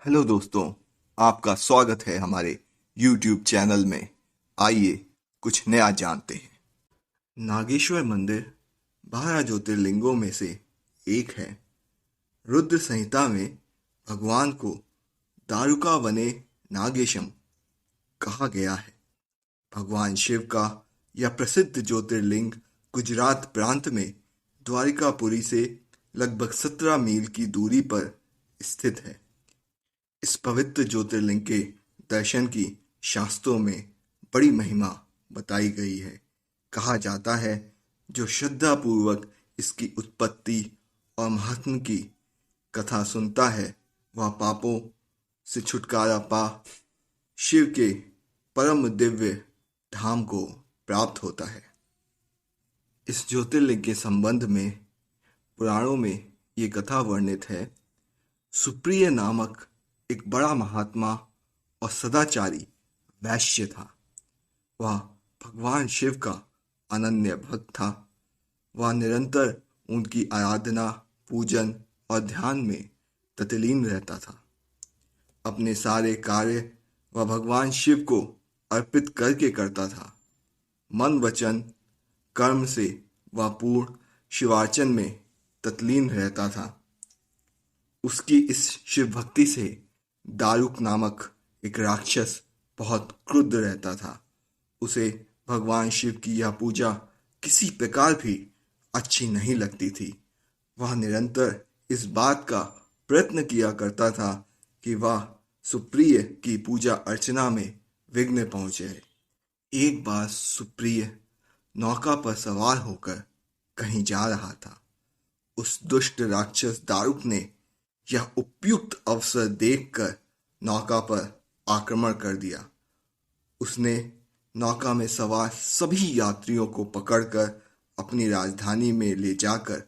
Hello दोस्तों, आपका स्वागत है हमारे YouTube चैनल में। आइए कुछ नया जानते हैं। नागेश्वर मंदिर 12 ज्योतिर्लिंगों में से एक है। रुद्र संहिता में भगवान को दारुका वने नागेशम कहा गया है। भगवान शिव का यह प्रसिद्ध ज्योतिर्लिंग गुजरात प्रांत में द्वारिकापुरी से लगभग 17 मील की दूरी पर स्थित है। इस पवित्र ज्योतिर्लिंग के दर्शन की शास्त्रों में बड़ी महिमा बताई गई है। कहा जाता है, जो श्रद्धापूर्वक इसकी उत्पत्ति और महात्म्य की कथा सुनता है, वह पापों से छुटकारा पा शिव के परम दिव्य धाम को प्राप्त होता है। इस ज्योतिर्लिंग के संबंध में पुराणों में ये कथा वर्णित है। सुप्रिय नामक एक बड़ा महात्मा और सदाचारी वैश्य था। वह भगवान शिव का अनन्य भक्त था। वह निरंतर उनकी आराधना, पूजन और ध्यान में तल्लीन रहता था। अपने सारे कार्य वह भगवान शिव को अर्पित करके करता था। मन, वचन, कर्म से वह पूर्ण शिवार्चन में तल्लीन रहता था। उसकी इस शिव भक्ति से दारुक नामक एक राक्षस बहुत क्रुद्ध रहता था। उसे भगवान शिव की यह पूजा किसी प्रकार भी अच्छी नहीं लगती थी। वह निरंतर इस बात का प्रयत्न किया करता था कि वह सुप्रिय की पूजा अर्चना में विघ्न पहुंचे। एक बार सुप्रिय नौका पर सवार होकर कहीं जा रहा था। उस दुष्ट राक्षस दारुक ने यह उपयुक्त अवसर देखकर नौका पर आक्रमण कर दिया। उसने नौका में सवार सभी यात्रियों को पकड़कर अपनी राजधानी में ले जाकर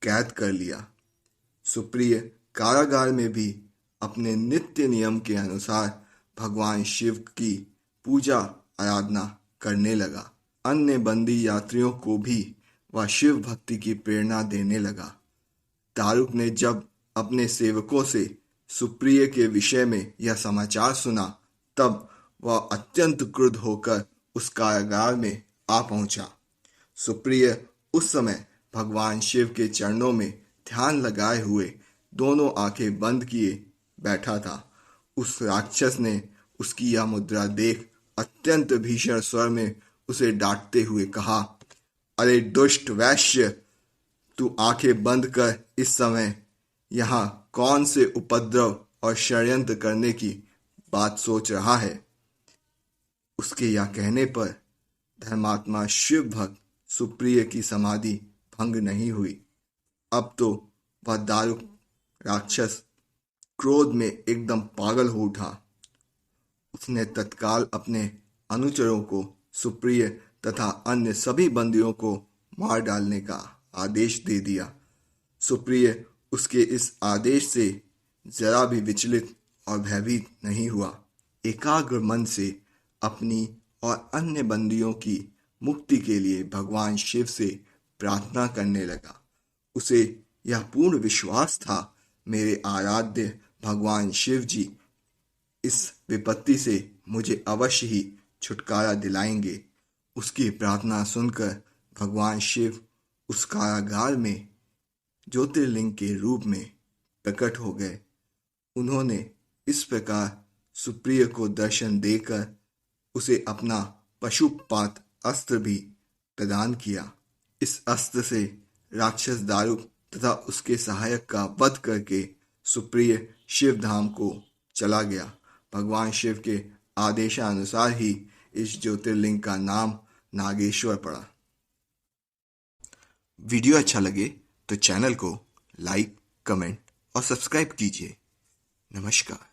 कैद कर लिया। सुप्रिय कारागार में भी अपने नित्य नियम के अनुसार भगवान शिव की पूजा आराधना करने लगा। अन्य बंदी यात्रियों को भी वह शिव भक्ति की प्रेरणा देने लगा। दारुक ने जब अपने सेवकों से सुप्रिय के विषय में यह समाचार सुना, तब वह अत्यंत क्रुद्ध होकर उस कारागार में आ पहुंचा। सुप्रिय उस समय भगवान शिव के चरणों में ध्यान लगाए हुए दोनों आंखें बंद किए बैठा था। उस राक्षस ने उसकी यह मुद्रा देख अत्यंत भीषण स्वर में उसे डांटते हुए कहा, अरे दुष्ट वैश्य, तू आंखें बंद कर इस समय यहाँ कौन से उपद्रव और षड्यंत्र करने की बात सोच रहा है। उसके यह कहने पर धर्मात्मा शिव भक्त सुप्रिय की समाधि भंग नहीं हुई। अब तो वह दारुक राक्षस क्रोध में एकदम पागल हो उठा। उसने तत्काल अपने अनुचरों को सुप्रिय तथा अन्य सभी बंदियों को मार डालने का आदेश दे दिया। सुप्रिय उसके इस आदेश से जरा भी विचलित और भयभीत नहीं हुआ। एकाग्र मन से अपनी और अन्य बंदियों की मुक्ति के लिए भगवान शिव से प्रार्थना करने लगा। उसे यह पूर्ण विश्वास था, मेरे आराध्य भगवान शिव जी इस विपत्ति से मुझे अवश्य ही छुटकारा दिलाएंगे। उसकी प्रार्थना सुनकर भगवान शिव उस कारागार में ज्योतिर्लिंग के रूप में प्रकट हो गए। उन्होंने इस प्रकार सुप्रिय को दर्शन देकर उसे अपना पशुपात अस्त्र भी प्रदान किया। इस अस्त्र से राक्षस दारुक तथा उसके सहायक का वध करके सुप्रिय शिव धाम को चला गया। भगवान शिव के आदेशानुसार ही इस ज्योतिर्लिंग का नाम नागेश्वर पड़ा। वीडियो अच्छा लगे तो चैनल को लाइक, कमेंट और सब्सक्राइब कीजिए। नमस्कार।